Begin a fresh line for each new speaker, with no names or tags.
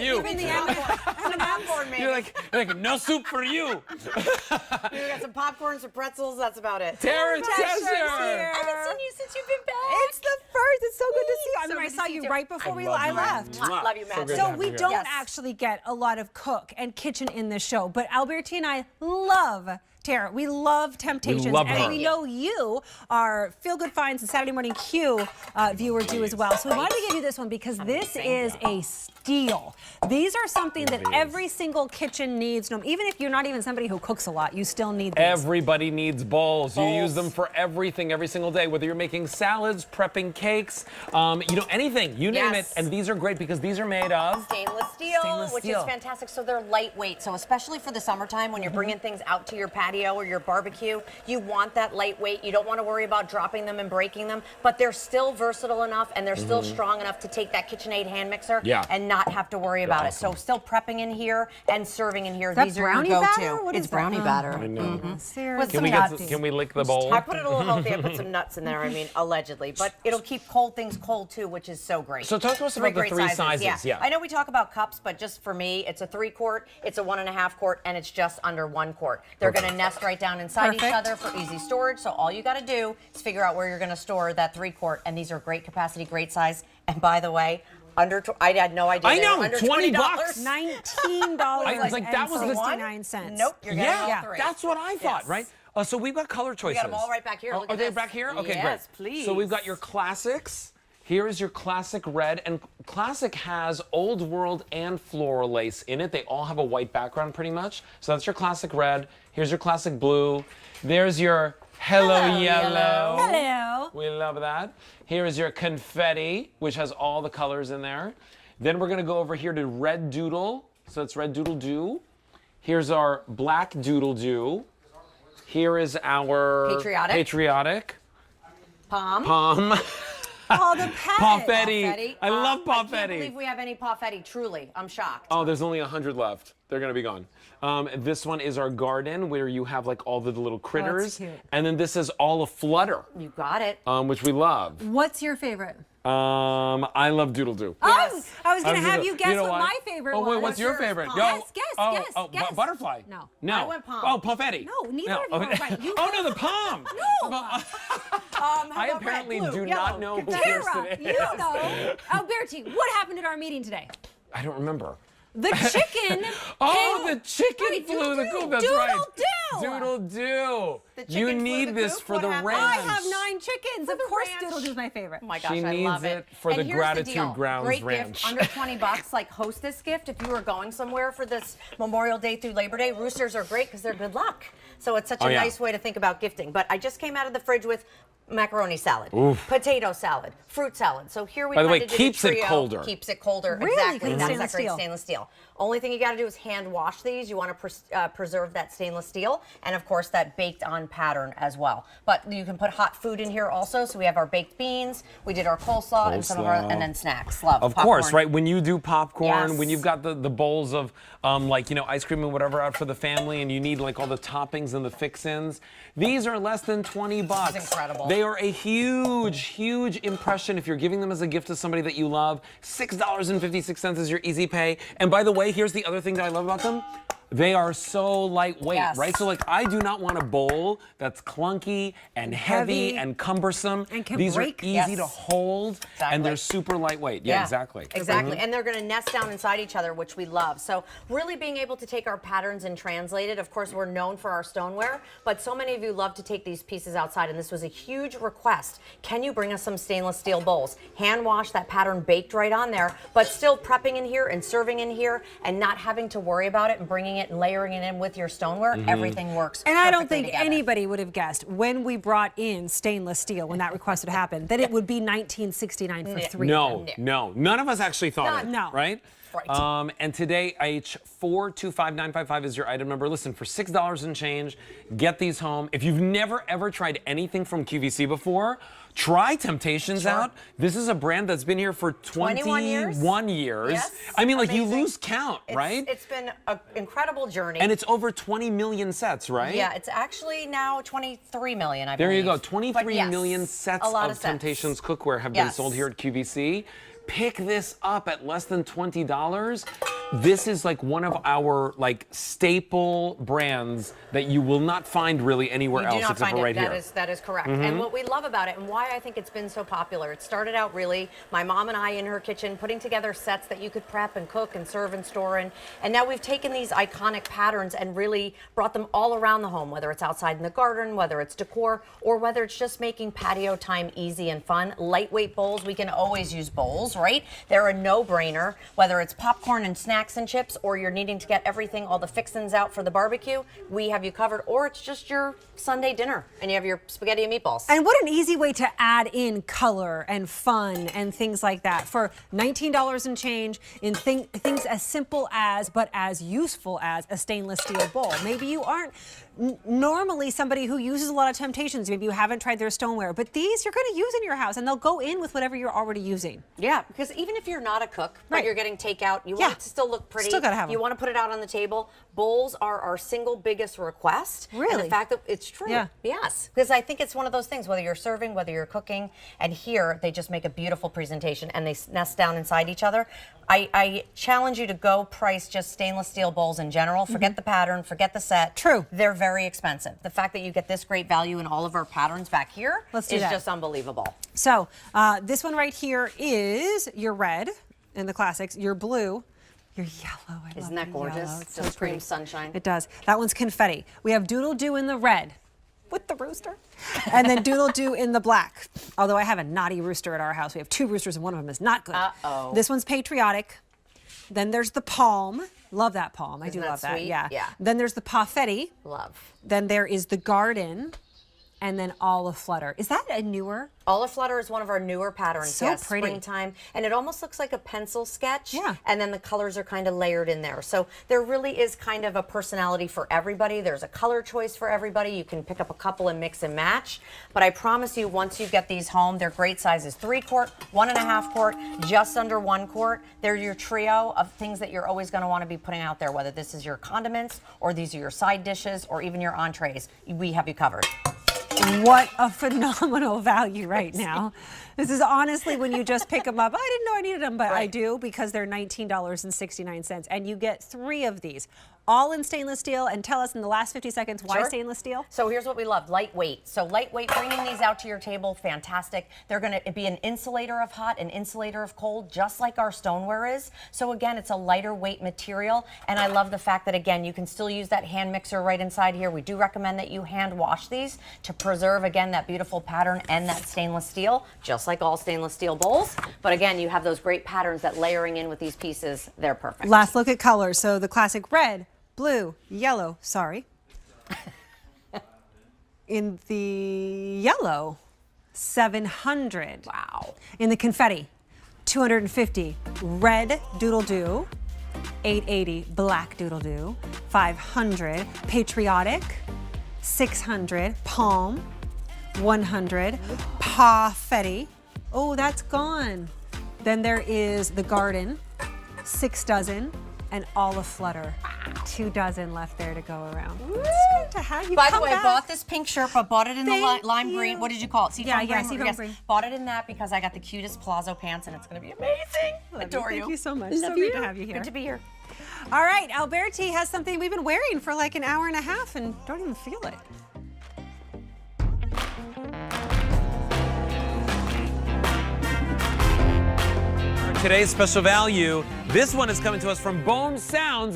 you.
Even the I'm an popcorn man.
You're like, no soup for you.
We got some popcorn, some pretzels. That's about it.
Tara
Here.
Tesser.
I haven't seen you since you've been back.
It's the first. It's so good to see you. I mean,
So
I
good to
saw
see
you
you.
right before I
love you.
left.
Love you, Matt.
good to
So
have
we
you here.
don't
Yes.
actually get a lot of cook and kitchen in this show, but Alberti and I love Tara. We love Temp-tations,
love
and
her.
we know you are Feel Good Finds and Saturday Morning Q viewers do as well. So we wanted to give you this one because this is a steal. These are something that every single kitchen needs. No, even if you're not even somebody who cooks a lot, you still need these.
Everybody needs bowls. You use them for everything every single day, whether you're making salads, prepping cakes, anything, you name it.
Yes.
And these are great because these are made of
Stainless steel,
Stainless
which
steel.
is fantastic. So they're lightweight. So especially for the summertime when you're bringing things out to your patio or your barbecue, you want that lightweight. You don't want to worry about dropping them and breaking them, but they're still versatile enough and they're still strong enough to take that KitchenAid hand mixer and not have to worry about it. So still prepping in here and serving in here.
Is that
These are your
brownie
go-to.
batter? What
It's
is that?
brownie
Oh.
batter.
I know.
With
Seriously.
some
Can we lick the bowl?
I put it a little healthy. I put some nuts in there. I mean, allegedly, but it'll keep cold things cold too, which is so great.
So talk to us about the
great
three sizes. Yeah.
I know we talk about cups, but just for me, it's a 3-quart, it's a 1.5 quart, and it's just under 1 quart. They're going to nest right down inside each other for easy storage. So all you got to do is figure out where you're going to store that 3-quart, and these are great capacity, great size. And by the way, I had no idea.
I
they were
know,
under
$20.
$19
I was like, that was the
69 cents.
Nope, you're getting all three.
That's what I thought,
Yes.
right? So we've got color choices.
We got them all right back here. Look
Are
at
they
this.
back here? Okay,
yes,
great.
please.
So we've got your classics. Here is your classic red, and classic has old world and floral lace in it. They all have a white background pretty much. So that's your classic red. Here's your classic blue. There's your hello yellow.
Hello.
We love that. Here is your confetti, which has all the colors in there. Then we're gonna go over here to red doodle. So it's red doodle doo. Here's our black doodle doo. Here is our patriotic.
Palm.
Oh, the
Confetti. I love
I can't
confetti.
believe we have any confetti. Truly, I'm shocked.
Oh, there's only 100 left. They're gonna be gone. This one is our garden, where you have like all the little critters.
cute.
And then this is all a flutter,
You got it.
which we love.
What's your favorite?
I love doodle doo.
Oh, I was going to
I'm
have
gonna-
you guess
you know
what
what?
my favorite
Oh,
was.
wait, what's your favorite?
Guess, guess.
Butterfly.
No.
No.
I went palm.
Oh, confetti.
No, neither of you were right. You
Oh, no, the palm.
No.
How
I
about
apparently
red, blue,
do
yellow?
not know who
Tara,
Kirsten
you
is.
know. Alberti, what happened at our meeting today?
I don't remember.
The chicken.
Oh,
came-
the chicken
Right,
flew the
doodle-doo.
coop. That's right.
Doodle-doo.
Doodle-doo.
The
You
chicken flew
need
the
this
coop?
for
What
the
happened?
ranch.
I have 9 chickens. Of
the
course,
ranch.
Doodle-doo is my favorite.
Oh my gosh,
She
I love
needs
it.
it for
And
the
here's
Gratitude
deal.
Grounds
Great
Ranch.
gift, under 20 bucks, like hostess gift if you were going somewhere for this Memorial Day through Labor Day. Roosters are great because they're good luck. So it's such a
yeah.
nice way to think about gifting. But I just came out of the fridge with macaroni salad, potato salad, fruit salad. So here we
By the way,
kinda did a
keeps it
trio.
colder.
Keeps it colder.
Really?
Exactly.
'Cause it's
That's
stainless
that great
steel.
stainless steel. Only thing you got to do is hand wash these. You want to preserve that stainless steel, and of course that baked on pattern as well. But you can put hot food in here also. So we have our baked beans, we did our coleslaw, and some of our and then snacks. Love.
Of
popcorn.
course, right? When you do popcorn,
Yes.
when you've got the bowls of ice cream and whatever out for the family, and you need like all the toppings and the fix-ins, these are less than 20 bucks.
This is incredible.
They are a huge impression if you're giving them as a gift to somebody that you love. $6.56 is your easy pay. And by the way, here's the other thing that I love about them. They are so lightweight,
Yes.
right? So like I do not want a bowl that's clunky and heavy
heavy.
and cumbersome.
And can
These
break.
are easy
Yes.
to hold, and they're super lightweight. Yeah, exactly.
Exactly. And they're going to nest down inside each other, which we love. So really being able to take our patterns and translate it. Of course, we're known for our stoneware, but so many of you love to take these pieces outside, and this was a huge request. Can you bring us some stainless steel bowls? Hand wash, that pattern baked right on there, but still prepping in here and serving in here and not having to worry about it and bringing it and layering it in with your stoneware. Everything works.
And I don't
perfectly
think
together.
anybody would have guessed when we brought in stainless steel, when that request would happen, that it would be $19.69 for 3.
No, none of us actually thought it.
No.
Right?
Right.
And today, H425955 is your item number. Listen, for $6 and change, get these home. If you've never ever tried anything from QVC before, try Temp-tations out. This is a brand that's been here for 21 years.
Yes,
I mean, like, you
amazing.
lose count, right?
It's been an incredible journey.
And it's over 20 million sets, right?
Yeah, it's actually now 23 million, I
There
believe.
you go.
But
23
yes,
million sets
a lot
of
sets.
Temp-tations cookware have been sold here at QVC. pick this up at less than $20. This is like one of our like staple brands that you will not find really anywhere
You do
else
not
except
find
for right
it.
here.
That is correct. And what we love about it and why I think it's been so popular, it started out really my mom and I in her kitchen putting together sets that you could prep and cook and serve and store in. And now we've taken these iconic patterns and really brought them all around the home, whether it's outside in the garden, whether it's decor, or whether it's just making patio time easy and fun. Lightweight bowls, we can always use bowls, right? They're a no-brainer, whether it's popcorn and snacks and chips, or you're needing to get everything, all the fixins out for the barbecue, we have you covered, or it's just your Sunday dinner and you have your spaghetti and meatballs.
And what an easy way to add in color and fun and things like that for $19 and change in things as simple as, but as useful as a stainless steel bowl. Maybe you aren't normally somebody who uses a lot of Temp-tations. Maybe you haven't tried their stoneware, but these you're going to use in your house and they'll go in with whatever you're already using.
Yeah, because even if you're not a cook, but
Right.
you're getting takeout, you want it to still look pretty.
Still gotta have 'em.
You want to put it out on the table. Bowls are our single biggest request. And
Really?
the fact that it's true.
Yeah.
Yes. Because I think it's one of those things, whether you're serving, whether you're cooking, and here they just make a beautiful presentation and they nest down inside each other. I challenge you to go price just stainless steel bowls in general. Forget the pattern, forget the set.
True.
They're very expensive. The fact that you get this great value in all of our patterns back here
Let's do
is
that.
just unbelievable.
So this one right here is your red in the classics, your blue, your yellow. I
Isn't
love
that
the
gorgeous?
yellow. It's so
Just
pretty.
screams sunshine.
It does. That one's confetti. We have Doodle Doo in the red with the rooster. And then Doodle Doo in the black. Although I have a naughty rooster at our house. We have 2 roosters and one of them is not good.
Uh-oh.
This one's patriotic. Then there's the palm. Love that palm. I do
that
love that.
sweet?
Yeah.
Yeah.
Then there's the paffetti.
Love.
Then there is the garden. And then olive flutter. Is that a newer?
Olive flutter is one of our newer patterns.
So
yes,
pretty.
Springtime. And it almost looks like a pencil sketch.
Yeah.
And then the colors are kind of layered in there. So there really is kind of a personality for everybody. There's a color choice for everybody. You can pick up a couple and mix and match. But I promise you, once you get these home, they're great sizes. 3 quart, 1.5 quart, just under 1 quart. They're your trio of things that you're always going to want to be putting out there, whether this is your condiments or these are your side dishes or even your entrees. We have you covered.
What a phenomenal value right now. This is honestly when you just pick them up. I didn't know I needed them, but I do because they're $19.69. And you get 3 of these, all in stainless steel. And tell us in the last 50 seconds why
Sure.
stainless steel?
So here's what we love, lightweight. So lightweight, bringing these out to your table, fantastic. They're gonna be an insulator of hot, an insulator of cold, just like our stoneware is. So again, it's a lighter weight material. And I love the fact that, again, you can still use that hand mixer right inside here. We do recommend that you hand wash these to preserve, again, that beautiful pattern and that stainless steel, just like all stainless steel bowls. But again, you have those great patterns that layering in with these pieces, they're perfect.
Last look at colors. So the classic red, blue, yellow, sorry. In the yellow, 700.
Wow.
In the confetti, 250. Red Doodle Doo, 880. Black Doodle Doo, 500. Patriotic, 600. Palm, 100. Paffetti. Oh, that's gone. Then there is the garden, 6 dozen, and olive flutter. 2 dozen left there to go around. It's good to have you.
By the
come
way,
back.
bought this pink shirt, but bought it in the
Thank
lime
you.
green. What did you call it? Seafoam green?
seafoam green.
Bought it in that because I got the cutest palazzo pants, and it's going to be amazing. Adore you.
Thank you so much.
Love
So
you.
great to have you here.
Good to be here.
All right, Alberti has something we've been wearing for like an hour and a half and don't even feel it.
Today's special value, this one is coming to us from Bone Sounds.